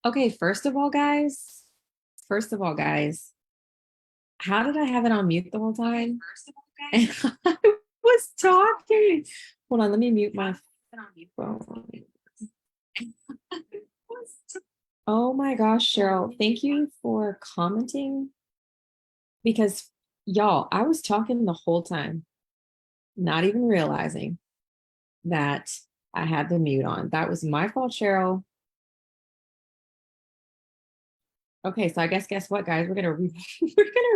Okay, first of all, guys, how did I have it on mute the whole time? And I was talking. Hold on, let me mute my phone. Oh my gosh, Cheryl, thank you for commenting because y'all, I was talking the whole time, not even realizing that I had the mute on. That was my fault, Cheryl. Okay, so I guess what, guys? We're gonna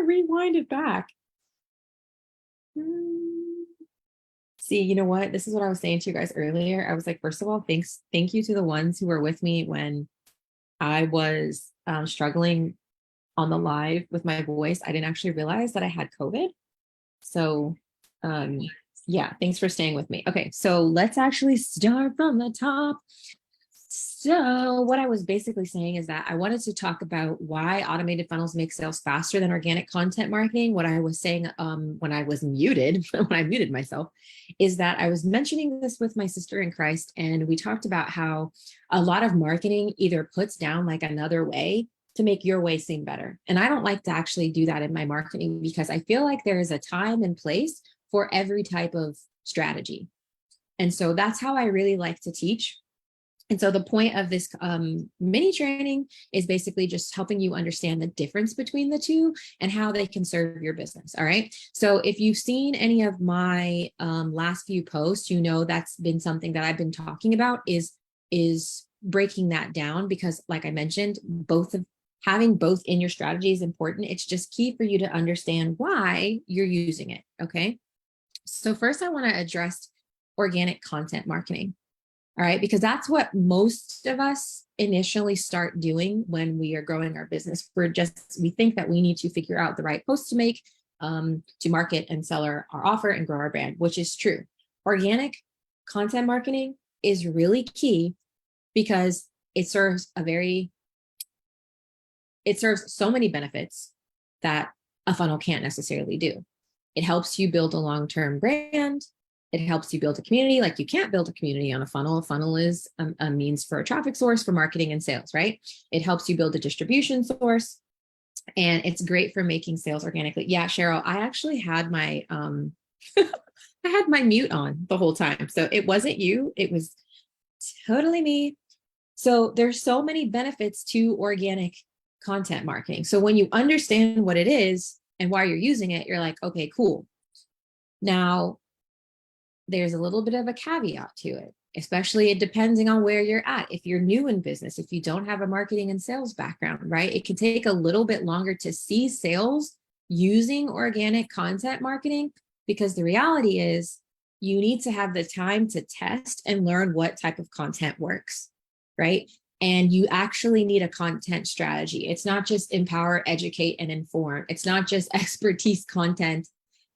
rewind it back. See, you know what? This is what I was saying to you guys earlier. I was like, first of all, thank you to the ones who were with me when I was struggling on the live with my voice. I didn't actually realize that I had COVID. So, um, yeah, thanks for staying with me. Okay, so let's actually start from the top. So what I was basically saying is that I wanted to talk about why automated funnels make sales faster than organic content marketing. What I was saying when I was muted, when I muted myself, is that I was mentioning this with my sister in Christ, and we talked about how a lot of marketing either puts down like another way to make your way seem better. And I don't like to actually do that in my marketing because I feel like there is a time and place for every type of strategy. And so that's how I really like to teach. And so the point of this mini training is basically just helping you understand the difference between the two and how they can serve your business. All right. So if you've seen any of my last few posts, you know that's been something that I've been talking about is breaking that down because, like I mentioned, having both in your strategy is important. It's just key for you to understand why you're using it. Okay. So first, I want to address organic content marketing. All right, because that's what most of us initially start doing when we are growing our business. We think that we need to figure out the right post to make to market and sell our offer and grow our brand, which is true. Organic content marketing is really key because it serves so many benefits that a funnel can't necessarily do. It helps you build a long-term brand. It helps you build a community. Like you can't build a community on a funnel. A funnel is a means for a traffic source for marketing and sales, right? It helps you build a distribution source, and it's great for making sales organically. Yeah, Cheryl, I actually had my I had my mute on the whole time. So it wasn't you, it was totally me. So there's so many benefits to organic content marketing. So when you understand what it is and why you're using it, you're like, okay, cool. Now, there's a little bit of a caveat to it, especially depending on where you're at. If you're new in business, if you don't have a marketing and sales background, right? It can take a little bit longer to see sales using organic content marketing because the reality is you need to have the time to test and learn what type of content works, right? And you actually need a content strategy. It's not just empower, educate, and inform. It's not just expertise content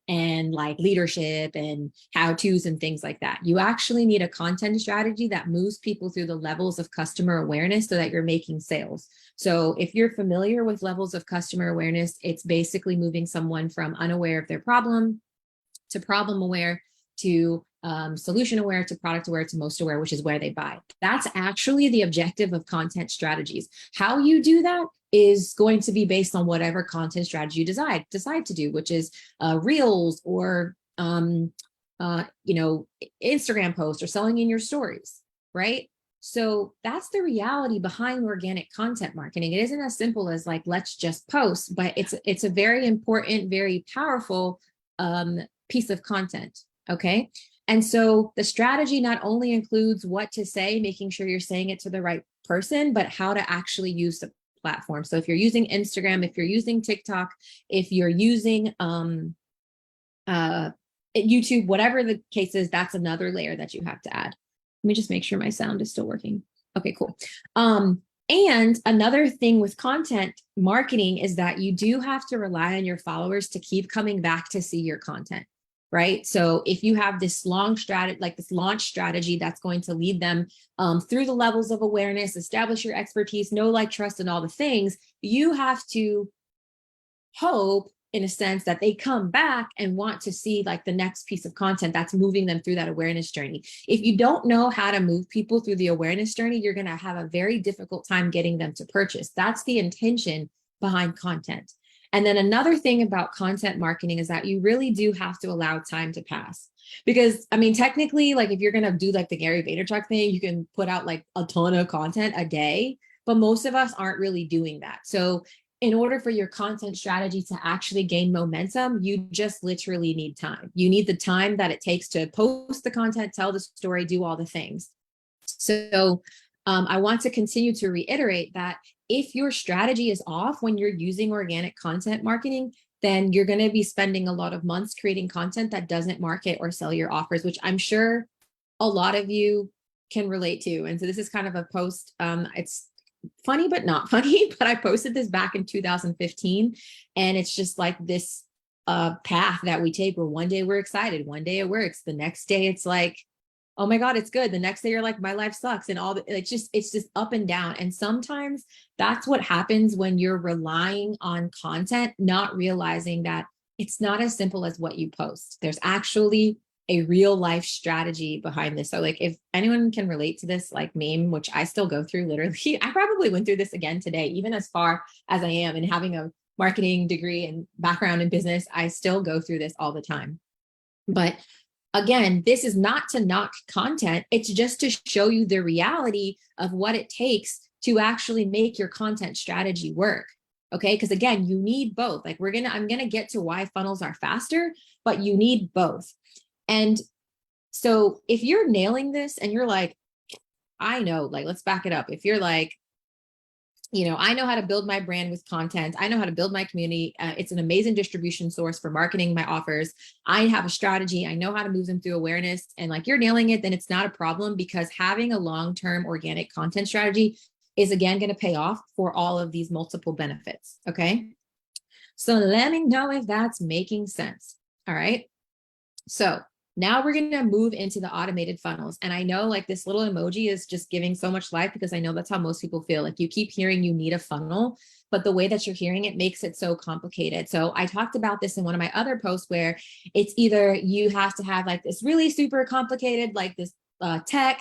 and like leadership and how-tos and things like that. You actually need a content strategy that moves people through the levels of customer awareness so that you're making sales. So if you're familiar with levels of customer awareness, it's basically moving someone from unaware of their problem to problem aware to solution aware to product aware to most aware, which is where they buy. That's actually the objective of content strategies. How you do that is going to be based on whatever content strategy you decide to do, which is reels or Instagram posts or selling in your stories, right? So that's the reality behind organic content marketing. It isn't as simple as like, let's just post, but it's a very important, very powerful piece of content. Okay. And so the strategy not only includes what to say, making sure you're saying it to the right person, but how to actually use the platform. So if you're using Instagram, if you're using TikTok, if you're using YouTube, whatever the case is, that's another layer that you have to add. Let me just make sure my sound is still working. Okay, cool. And another thing with content marketing is that you do have to rely on your followers to keep coming back to see your content, right? So if you have this long strategy, like this launch strategy that's going to lead them through the levels of awareness, establish your expertise, know, like, trust, and all the things, you have to hope in a sense that they come back and want to see like the next piece of content that's moving them through that awareness journey. If you don't know how to move people through the awareness journey, you're going to have a very difficult time getting them to purchase. That's the intention behind content. And then another thing about content marketing is that you really do have to allow time to pass. Because I mean, technically, like if you're going to do like the Gary Vaynerchuk thing, you can put out like a ton of content a day, but most of us aren't really doing that. So in order for your content strategy to actually gain momentum, you just literally need time. You need the time that it takes to post the content, tell the story, do all the things. So I want to continue to reiterate that if your strategy is off when you're using organic content marketing, then you're going to be spending a lot of months creating content that doesn't market or sell your offers, which I'm sure a lot of you can relate to. And so this is kind of a post. It's funny, but not funny, but I posted this back in 2015. And it's just like this path that we take where one day we're excited, one day it works. The next day it's like, oh my God, it's good. The next day you're like, my life sucks. And it's just up and down. And sometimes that's what happens when you're relying on content, not realizing that it's not as simple as what you post. There's actually a real life strategy behind this. So like if anyone can relate to this, like meme, which I still go through literally, I probably went through this again today, even as far as I am and having a marketing degree and background in business, I still go through this all the time. But again, this is not to knock content. It's just to show you the reality of what it takes to actually make your content strategy work. Okay. Because again, you need both. Like I'm going to get to why funnels are faster, but you need both. And so if you're nailing this and you're like, I know, like, let's back it up. If you're like, I know how to build my brand with content. I know how to build my community. It's an amazing distribution source for marketing my offers. I have a strategy. I know how to move them through awareness, and like you're nailing it, then it's not a problem, because having a long-term organic content strategy is again going to pay off for all of these multiple benefits. Okay. So let me know if that's making sense. All right. So now we're going to move into the automated funnels. And I know like this little emoji is just giving so much life, because I know that's how most people feel. Like you keep hearing you need a funnel, but the way that you're hearing it makes it so complicated. So I talked about this in one of my other posts, where it's either you have to have like this really super complicated, like this tech,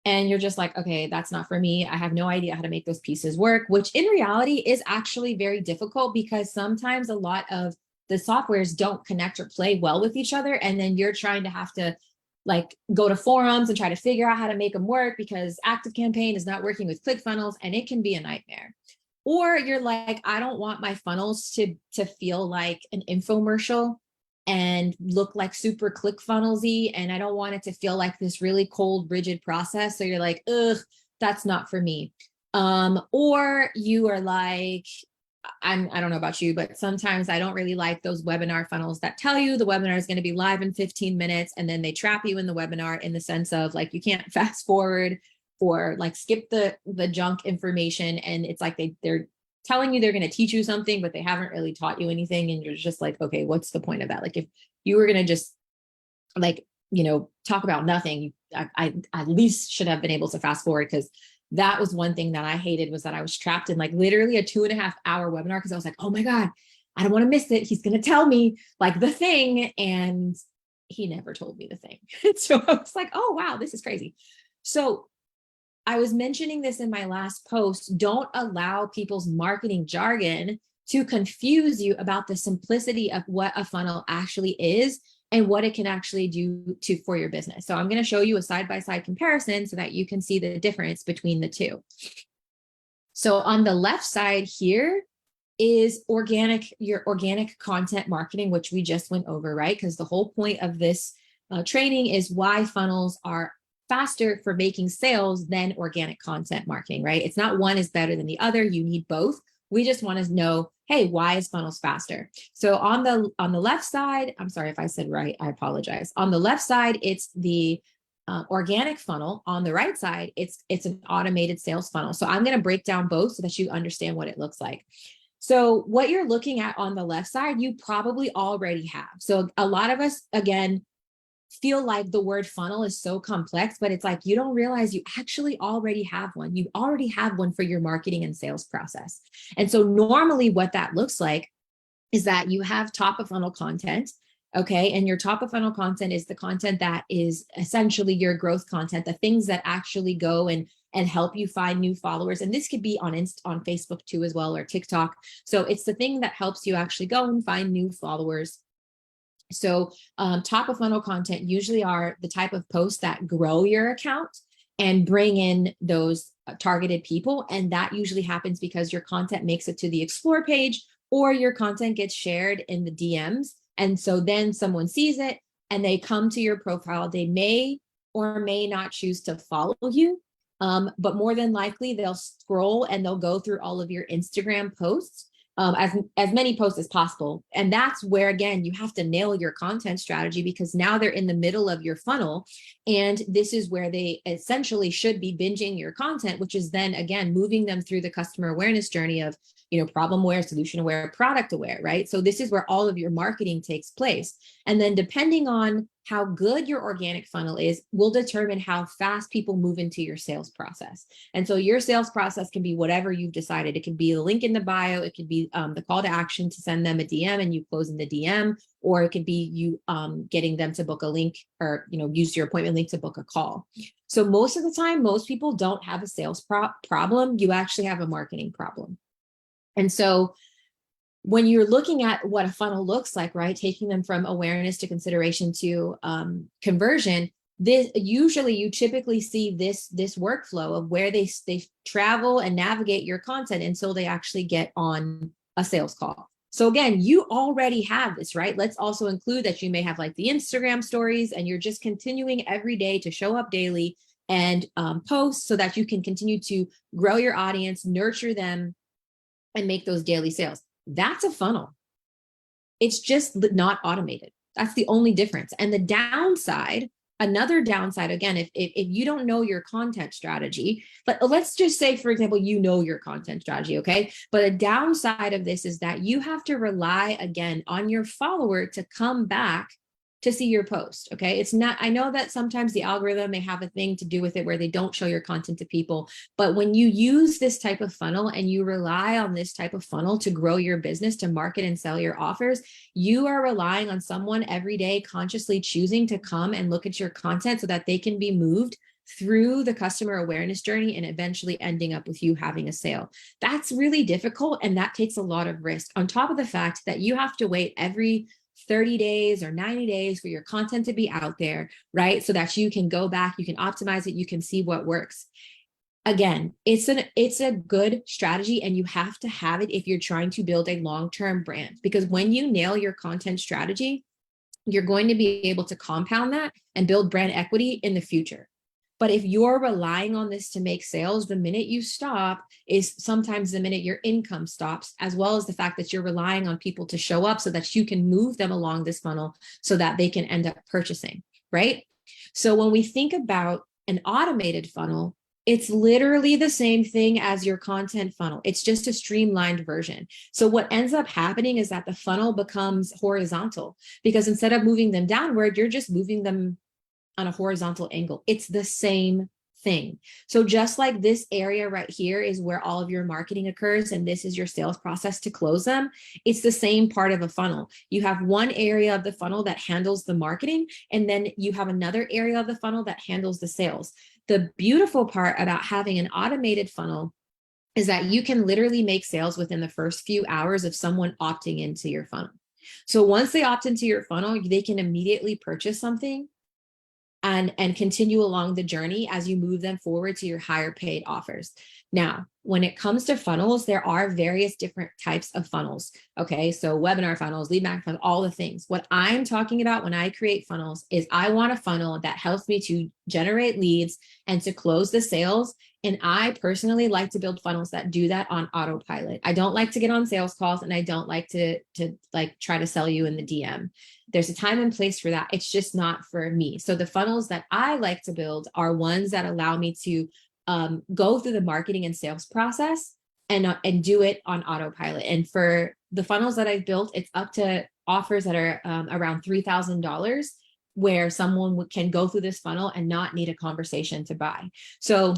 and you're just like, okay, that's not for me. I have no idea how to make those pieces work, which in reality is actually very difficult, because sometimes a lot of the softwares don't connect or play well with each other. And then you're trying to have to like go to forums and try to figure out how to make them work, because ActiveCampaign is not working with ClickFunnels, and it can be a nightmare. Or you're like, I don't want my funnels to feel like an infomercial and look like super ClickFunnels-y, and I don't want it to feel like this really cold, rigid process. So you're like, ugh, that's not for me. Or you are like, I don't know about you, but sometimes I don't really like those webinar funnels that tell you the webinar is going to be live in 15 minutes. And then they trap you in the webinar in the sense of like, you can't fast forward or like skip the junk information. And it's like they're telling you they're going to teach you something, but they haven't really taught you anything. And you're just like, okay, what's the point of that? Like if you were going to just like, talk about nothing, I at least should have been able to fast forward, because that was one thing that I hated, was that I was trapped in like literally a 2.5 hour webinar, because I was like, oh my God, I don't want to miss it. He's going to tell me like the thing. And he never told me the thing. So I was like, oh, wow, this is crazy. So I was mentioning this in my last post. Don't allow people's marketing jargon to confuse you about the simplicity of what a funnel actually is and what it can actually do for your business. So I'm going to show you a side-by-side comparison so that you can see the difference between the two. So on the left side here is your organic content marketing, which we just went over, right? Because the whole point of this training is why funnels are faster for making sales than organic content marketing, right? It's not one is better than the other. You need both. We just want to know, hey, why is funnels faster? So on the left side, I'm sorry if I said right, I apologize. On the left side, it's the organic funnel. On the right side, it's an automated sales funnel. So I'm going to break down both so that you understand what it looks like. So what you're looking at on the left side, you probably already have. So a lot of us, again, feel like the word funnel is so complex, but it's like you don't realize you actually already have one. You already have one for your marketing and sales process. And so normally what that looks like is that you have top of funnel content. Okay. And your top of funnel content is the content that is essentially your growth content, the things that actually go and help you find new followers. And this could be on on Facebook too, as well, or TikTok. So it's the thing that helps you actually go and find new followers. So top of funnel content usually are the type of posts that grow your account and bring in those targeted people. And that usually happens because your content makes it to the explore page, or your content gets shared in the DMs. And so then someone sees it and they come to your profile. They may or may not choose to follow you, but more than likely they'll scroll and they'll go through all of your Instagram posts, as many posts as possible. And that's where, again, you have to nail your content strategy, because now they're in the middle of your funnel. And this is where they essentially should be binging your content, which is then, again, moving them through the customer awareness journey of, problem aware, solution aware, product aware, right? So this is where all of your marketing takes place. And then depending on how good your organic funnel is will determine how fast people move into your sales process. And so your sales process can be whatever you've decided. It could be the link in the bio. It could be the call to action to send them a DM and you close in the DM, or it could be you getting them to book a link, or use your appointment link to book a call. So most of the time, most people don't have a sales problem. You actually have a marketing problem. And so when you're looking at what a funnel looks like, right, taking them from awareness to consideration to conversion, you typically see this workflow of where they travel and navigate your content until they actually get on a sales call. So again, you already have this, right? Let's also include that you may have like the Instagram stories, and you're just continuing every day to show up daily and post so that you can continue to grow your audience, nurture them, and make those daily sales. That's a funnel. It's just not automated. That's the only difference. And the downside, another downside, again, if you don't know your content strategy, but let's just say, for example, you know your content strategy, okay? But a downside of this is that you have to rely, again, on your follower to come back to see your post, okay? It's not, I know that sometimes the algorithm may have a thing to do with it where they don't show your content to people, but when you use this type of funnel and you rely on this type of funnel to grow your business, to market and sell your offers, you are relying on someone every day consciously choosing to come and look at your content so that they can be moved through the customer awareness journey and eventually ending up with you having a sale. That's really difficult, and that takes a lot of risk, on top of the fact that you have to wait every 30 days or 90 days for your content to be out there, right? So that you can go back, you can optimize it, you can see what works. Again, it's a good strategy, and you have to have it if you're trying to build a long-term brand, because when you nail your content strategy, you're going to be able to compound that and build brand equity in the future. But if you're relying on this to make sales, the minute you stop is sometimes the minute your income stops, as well as the fact that you're relying on people to show up so that you can move them along this funnel so that they can end up purchasing, right? So when we think about an automated funnel, it's literally the same thing as your content funnel. It's just a streamlined version. So what ends up happening is that the funnel becomes horizontal, because instead of moving them downward, you're just moving them on a horizontal angle. It's the same thing. So just like this area right here is where all of your marketing occurs, and this is your sales process to close them, it's the same part of a funnel. You have one area of the funnel that handles the marketing, and then you have another area of the funnel that handles the sales. The beautiful part about having an automated funnel is that you can literally make sales within the first few hours of someone opting into your funnel. So once they opt into your funnel, they can immediately purchase something and continue along the journey as you move them forward to your higher paid offers. Now, when it comes to funnels, there are various different types of funnels. Okay, so webinar funnels, lead magnet funnels, all the things. What I'm talking about when I create funnels is I want a funnel that helps me to generate leads and to close the sales. And I personally like to build funnels that do that on autopilot. I don't like to get on sales calls, and I don't like to like try to sell you in the DM. There's a time and place for that. It's just not for me. So the funnels that I like to build are ones that allow me to go through the marketing and sales process and do it on autopilot. And for the funnels that I've built, it's up to offers that are around $3,000, where someone can go through this funnel and not need a conversation to buy. So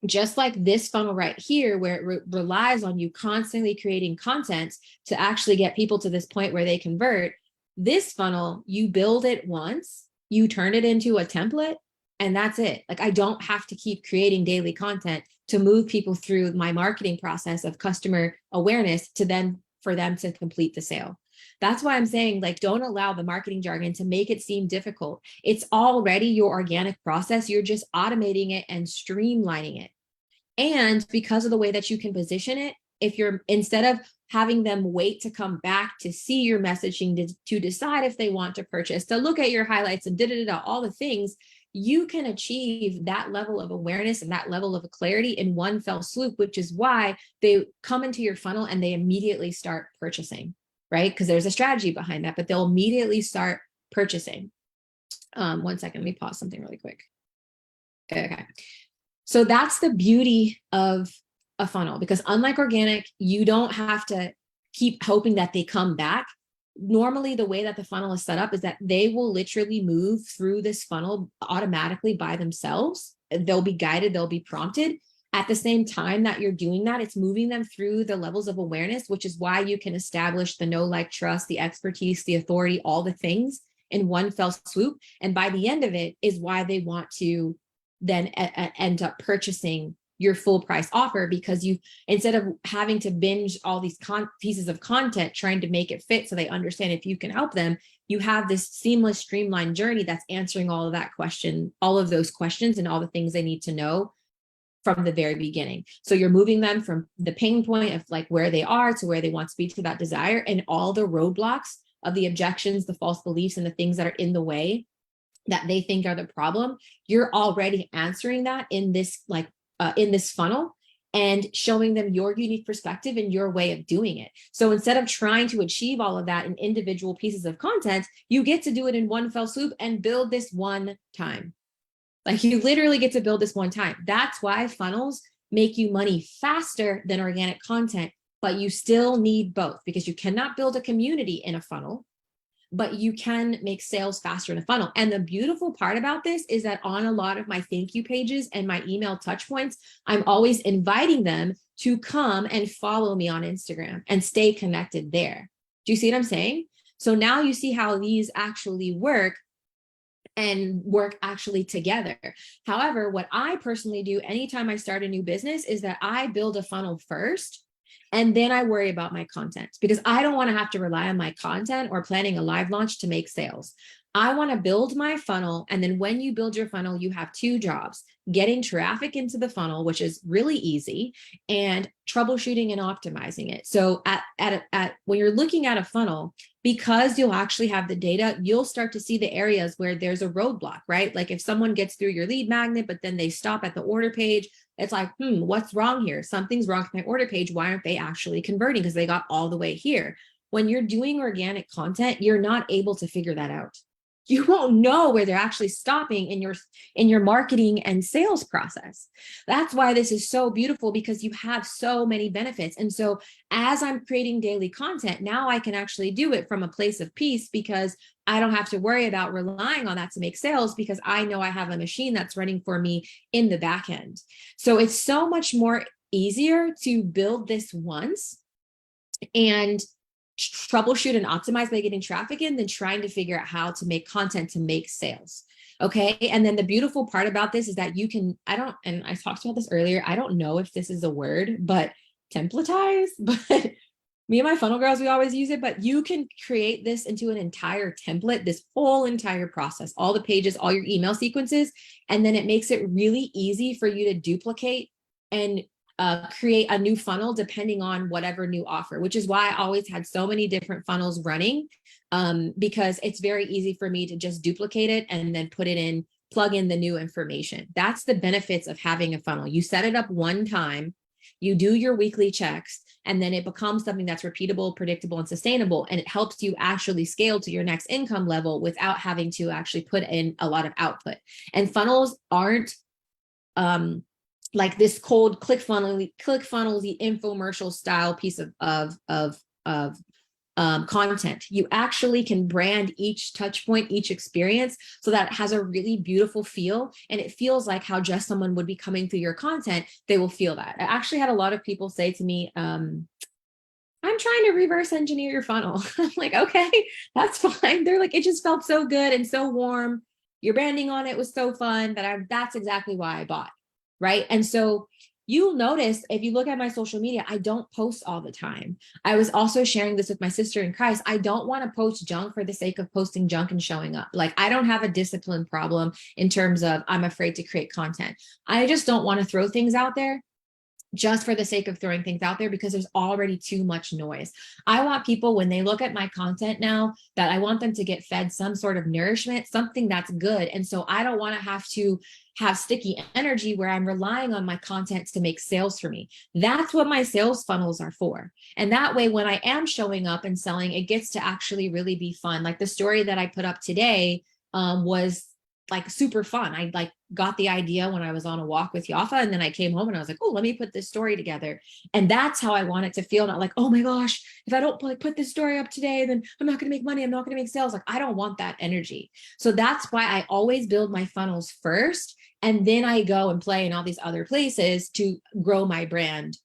just like this funnel right here, where it relies on you constantly creating content to actually get people to this point where they convert. This funnel, you build it once, you turn it into a template, and that's it. Like, I don't have to keep creating daily content to move people through my marketing process of customer awareness to then for them to complete the sale. That's why I'm saying, like, don't allow the marketing jargon to make it seem difficult. It's already your organic process. You're just automating it and streamlining it. And because of the way that you can position it, if you're, instead of having them wait to come back to see your messaging to decide if they want to purchase, to look at your highlights and all the things, you can achieve that level of awareness and that level of clarity in one fell swoop, which is why they come into your funnel and they immediately start purchasing, right? Because there's a strategy behind that, but they'll immediately start purchasing. 1 second, let me pause something really quick. Okay. So that's the beauty of a funnel, because unlike organic, you don't have to keep hoping that they come back. Normally, the way that the funnel is set up is that they will literally move through this funnel automatically by themselves. They'll be guided, they'll be prompted. At the same time that you're doing that, it's moving them through the levels of awareness, which is why you can establish the know, like, trust, the expertise, the authority, all the things in one fell swoop. And by the end of it is why they want to then end up purchasing your full price offer, because you, instead of having to binge all these pieces of content trying to make it fit so they understand if you can help them, you have this seamless, streamlined journey that's answering all of that question, all of those questions and all the things they need to know from the very beginning. So you're moving them from the pain point of like where they are to where they want to be, to that desire, and all the roadblocks of the objections, the false beliefs, and the things that are in the way that they think are the problem. You're already answering that in this, like, in this funnel, and showing them your unique perspective and your way of doing it. So instead of trying to achieve all of that in individual pieces of content, you get to do it in one fell swoop and build this one time. Like, you literally get to build this one time. That's why funnels make you money faster than organic content, but you still need both, because you cannot build a community in a funnel, but you can make sales faster in a funnel. And the beautiful part about this is that on a lot of my thank you pages and my email touch points, I'm always inviting them to come and follow me on Instagram and stay connected there. Do you see what I'm saying? So now you see how these actually work and work actually together. However, what I personally do anytime I start a new business is that I build a funnel first, and then I worry about my content, because I don't want to have to rely on my content or planning a live launch to make sales. I want to build my funnel. And then when you build your funnel, you have two jobs: getting traffic into the funnel, which is really easy, and troubleshooting and optimizing it. So when you're looking at a funnel, because you'll actually have the data, you'll start to see the areas where there's a roadblock, right? Like if someone gets through your lead magnet, but then they stop at the order page, it's like, what's wrong here? Something's wrong with my order page. Why aren't they actually converting? Because they got all the way here. When you're doing organic content, you're not able to figure that out. You won't know where they're actually stopping in your marketing and sales process. That's why this is so beautiful, because you have so many benefits. And so as I'm creating daily content, now I can actually do it from a place of peace, because I don't have to worry about relying on that to make sales, because I know I have a machine that's running for me in the back end. So it's so much more easier to build this once and troubleshoot and optimize by getting traffic in than trying to figure out how to make content to make sales. Okay. And then the beautiful part about this is that you can, and I talked about this earlier, I don't know if this is a word, but templatize, but me and my funnel girls, we always use it, but you can create this into an entire template, this whole entire process, all the pages, all your email sequences. And then it makes it really easy for you to duplicate and create a new funnel depending on whatever new offer, which is why I always had so many different funnels running, because it's very easy for me to just duplicate it and then put it in, plug in the new information. That's the benefits of having a funnel. You set it up one time, you do your weekly checks, and then it becomes something that's repeatable, predictable, and sustainable. And it helps you actually scale to your next income level without having to actually put in a lot of output. And funnels aren't like this cold ClickFunnels, the infomercial style piece of content. You actually can brand each touch point, each experience, so that it has a really beautiful feel, and it feels like how just someone would be coming through your content. They will feel that. I actually had a lot of people say to me, I'm trying to reverse engineer your funnel. I'm like, okay, that's fine. They're like, it just felt so good and so warm. Your branding on it was so fun that's exactly why I bought. Right. And so you'll notice if you look at my social media, I don't post all the time. I was also sharing this with my sister in Christ. I don't want to post junk for the sake of posting junk and showing up. Like, I don't have a discipline problem in terms of I'm afraid to create content. I just don't want to throw things out there just for the sake of throwing things out there, because there's already too much noise. I want people, when they look at my content now, that I want them to get fed some sort of nourishment, something that's good. And so I don't want to have sticky energy where I'm relying on my content to make sales for me. That's what my sales funnels are for. And that way, when I am showing up and selling, it gets to actually really be fun. Like the story that I put up today was like super fun. I like got the idea when I was on a walk with Yafa, and then I came home and I was like, oh, let me put this story together. And that's how I want it to feel. Not like, oh my gosh, if I don't like put this story up today, then I'm not going to make money. I'm not going to make sales. Like, I don't want that energy. So that's why I always build my funnels first. And then I go and play in all these other places to grow my brand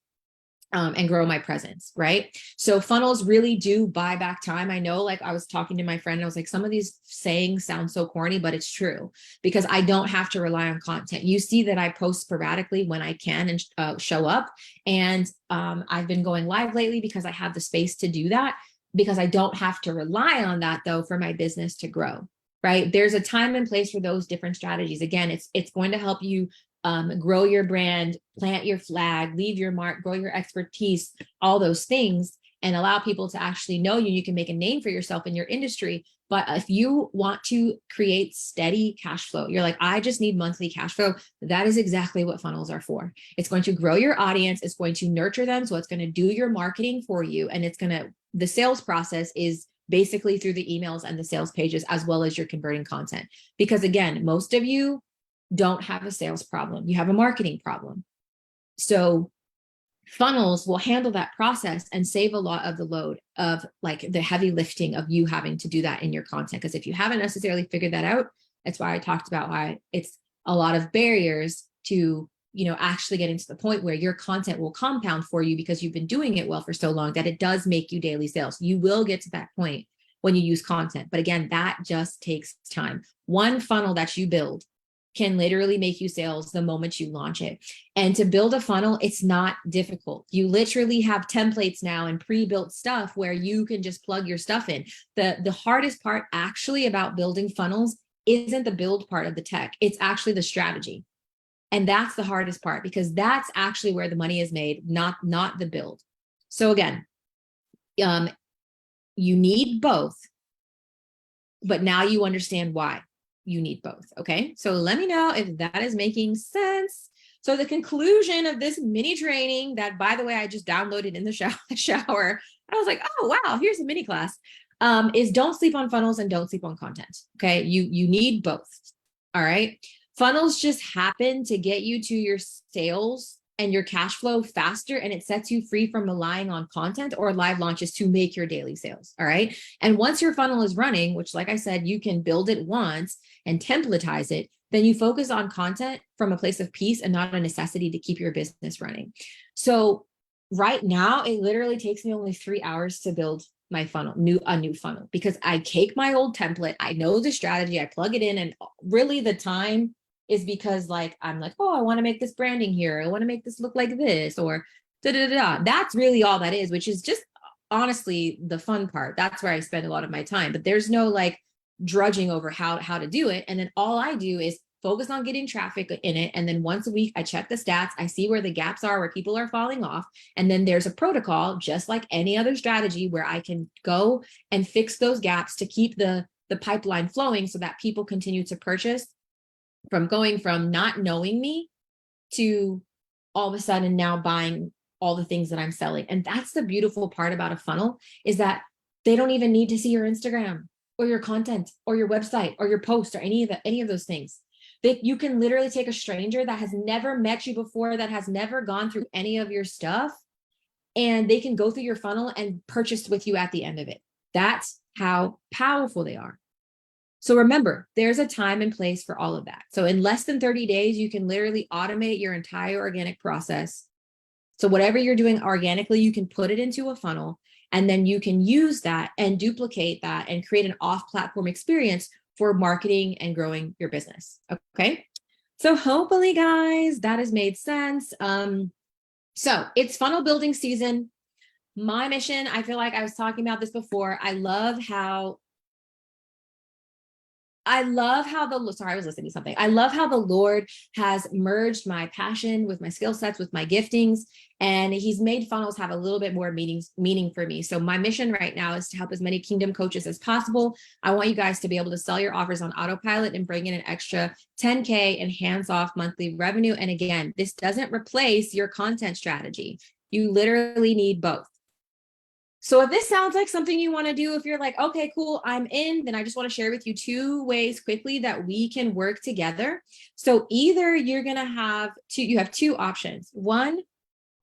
and grow my presence, right? So funnels really do buy back time. I know, like I was talking to my friend, I was like, some of these sayings sound so corny, but it's true, because I don't have to rely on content. You see that I post sporadically when I can and show up. And I've been going live lately because I have the space to do that, because I don't have to rely on that though for my business to grow. Right. There's a time and place for those different strategies. Again, it's going to help you grow your brand, plant your flag, leave your mark, grow your expertise, all those things, and allow people to actually know you. You can make a name for yourself in your industry. But if you want to create steady cash flow, you're like, I just need monthly cash flow. That is exactly what funnels are for. It's going to grow your audience. It's going to nurture them. So it's going to do your marketing for you. And the sales process is basically through the emails and the sales pages, as well as your converting content. Because again, most of you don't have a sales problem. You have a marketing problem. So funnels will handle that process and save a lot of the load of like the heavy lifting of you having to do that in your content. Because if you haven't necessarily figured that out, that's why I talked about why it's a lot of barriers to, actually getting to the point where your content will compound for you, because you've been doing it well for so long that it does make you daily sales. You will get to that point when you use content. But again, that just takes time. One funnel that you build can literally make you sales the moment you launch it. And to build a funnel, it's not difficult. You literally have templates now and pre-built stuff where you can just plug your stuff in. The hardest part actually about building funnels isn't the build part of the tech. It's actually the strategy. And that's the hardest part, because that's actually where the money is made, not the build. So again, you need both, but now you understand why you need both. Okay. So let me know if that is making sense. So the conclusion of this mini training that, by the way, I just downloaded in the shower, I was like, oh, wow, here's a mini class, is don't sleep on funnels and don't sleep on content. Okay. You need both. All right. Funnels just happen to get you to your sales and your cash flow faster, and it sets you free from relying on content or live launches to make your daily sales. All right. And once your funnel is running, which, like I said, you can build it once and templatize it, then you focus on content from a place of peace and not a necessity to keep your business running. So right now, it literally takes me only 3 hours to build my funnel, a new funnel, because I take my old template, I know the strategy, I plug it in, and really the time is because like, I'm like, oh, I want to make this branding here. I want to make this look like this, or da, da, da, da. That's really all that is, which is just honestly the fun part. That's where I spend a lot of my time, but there's no like drudging over how to do it. And then all I do is focus on getting traffic in it. And then once a week, I check the stats. I see where the gaps are, where people are falling off. And then there's a protocol, just like any other strategy, where I can go and fix those gaps to keep the pipeline flowing so that people continue to purchase, from going from not knowing me to all of a sudden now buying all the things that I'm selling. And that's the beautiful part about a funnel, is that they don't even need to see your Instagram or your content or your website or your post or any of those things. You can literally take a stranger that has never met you before, that has never gone through any of your stuff, and they can go through your funnel and purchase with you at the end of it. That's how powerful they are. So remember, there's a time and place for all of that. So in less than 30 days, you can literally automate your entire organic process. So whatever you're doing organically, you can put it into a funnel, and then you can use that and duplicate that and create an off-platform experience for marketing and growing your business. Okay. So hopefully, guys, that has made sense. So it's funnel building season. My mission, I feel like I was talking about this before. I love how sorry, I was listening to something. I love how the Lord has merged my passion with my skill sets, with my giftings, and he's made funnels have a little bit more meaning for me. So my mission right now is to help as many kingdom coaches as possible. I want you guys to be able to sell your offers on autopilot and bring in an extra 10K in hands-off monthly revenue. And again, this doesn't replace your content strategy. You literally need both. So if this sounds like something you want to do, if you're like, okay, cool, I'm in, then I just want to share with you 2 ways quickly that we can work together. So either you're going to you have 2 options. One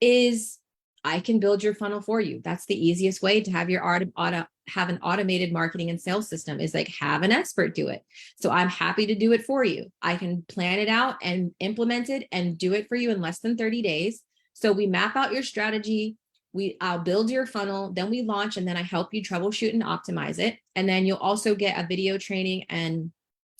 is I can build your funnel for you. That's the easiest way to have have an automated marketing and sales system, is like have an expert do it. So I'm happy to do it for you. I can plan it out and implement it and do it for you in less than 30 days. So we map out your strategy. I'll build your funnel, then we launch, and then I help you troubleshoot and optimize it. And then you'll also get a video training and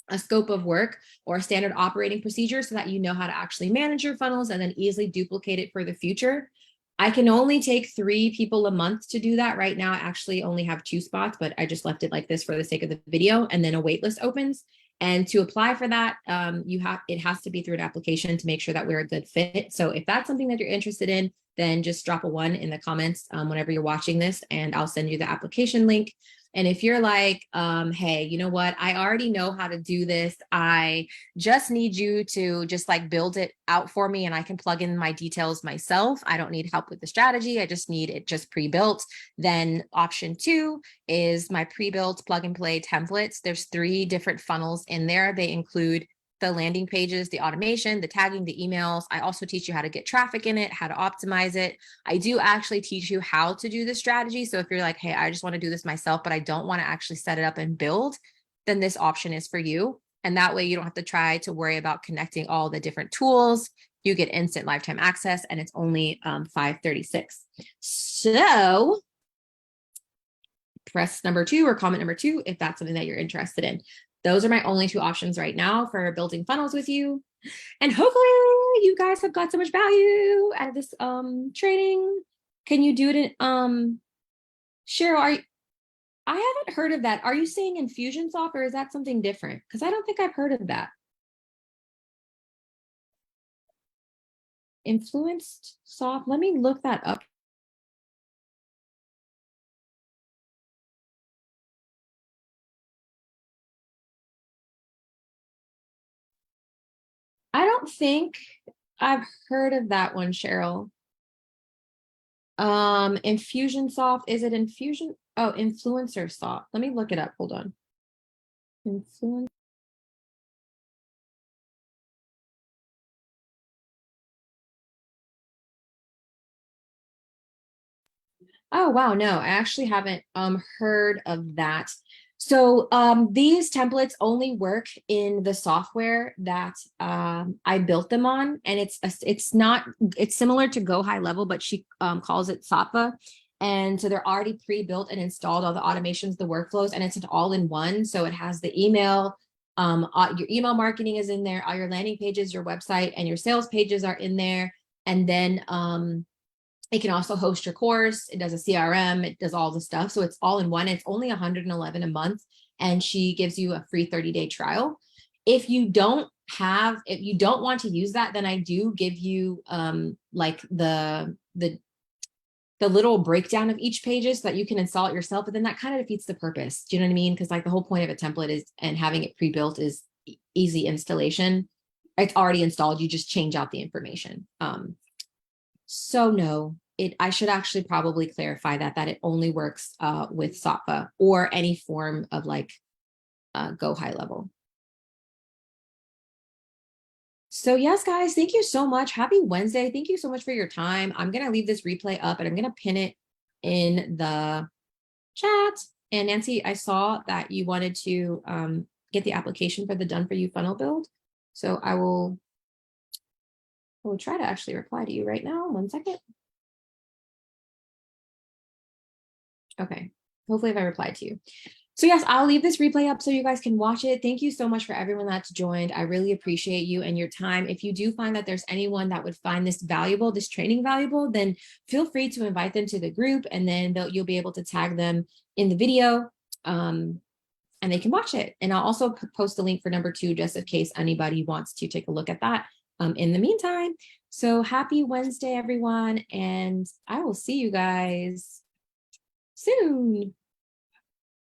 a scope of work or a standard operating procedure so that you know how to actually manage your funnels and then easily duplicate it for the future. I can only take 3 people a month to do that. Right now, I actually only have 2 spots, but I just left it like this for the sake of the video, and then a wait list opens. And to apply for that, it has to be through an application to make sure that we're a good fit. So if that's something that you're interested in, then just drop a 1 in the comments whenever you're watching this, and I'll send you the application link. And if you're like, hey, you know what? I already know how to do this. I just need you to just like build it out for me, and I can plug in my details myself. I don't need help with the strategy. I just need it just pre-built. Then option 2 is my pre-built plug and play templates. There's 3 different funnels in there. They include the landing pages, the automation, the tagging, the emails. I also teach you how to get traffic in it, how to optimize it. I do actually teach you how to do the strategy. So if you're like, hey, I just want to do this myself, but I don't want to actually set it up and build, then this option is for you. And that way you don't have to try to worry about connecting all the different tools. You get instant lifetime access, and it's only $536. So press number 2 or comment number 2 if that's something that you're interested in. Those are my only 2 options right now for building funnels with you. And hopefully you guys have got so much value out of this training. Can you do it in Cheryl, I haven't heard of that. Are you saying Infusionsoft, or is that something different? Because I don't think I've heard of that. Influencesoft. Let me look that up. I don't think I've heard of that one, Cheryl. Infusionsoft, is it Infusion? Oh, Influencersoft. Let me look it up. Hold on. Influence. Oh, wow. No, I actually haven't heard of that. So these templates only work in the software that I built them on, and it's similar to Go High Level, but she calls it Sattva. And so they're already pre-built and installed, all the automations, the workflows, and it's an all-in-one. So it has the email, your email marketing is in there, all your landing pages, your website, and your sales pages are in there. And then it can also host your course. It does a CRM. It does all the stuff. So it's all in one. It's only $111 a month. And she gives you a free 30-day trial. If you don't want to use that, then I do give you like the little breakdown of each pages so that you can install it yourself. But then that kind of defeats the purpose. Do you know what I mean? Because like the whole point of a template is, and having it pre-built is easy installation. It's already installed. You just change out the information. So no, I should actually probably clarify that it only works with Sattva or any form of like Go High Level. So yes, guys, thank you so much. Happy Wednesday. Thank you so much for your time. I'm going to leave this replay up and I'm going to pin it in the chat. And Nancy, I saw that you wanted to get the application for the Done For You funnel build. So I will try to actually reply to you right now. 1 second. Okay. Hopefully if I replied to you. So yes, I'll leave this replay up so you guys can watch it. Thank you so much for everyone that's joined. I really appreciate you and your time. If you do find that there's anyone that would find this valuable, this training valuable, then feel free to invite them to the group and then you'll be able to tag them in the video and they can watch it. And I'll also post a link for number 2 just in case anybody wants to take a look at that in the meantime. So happy Wednesday, everyone. And I will see you guys soon.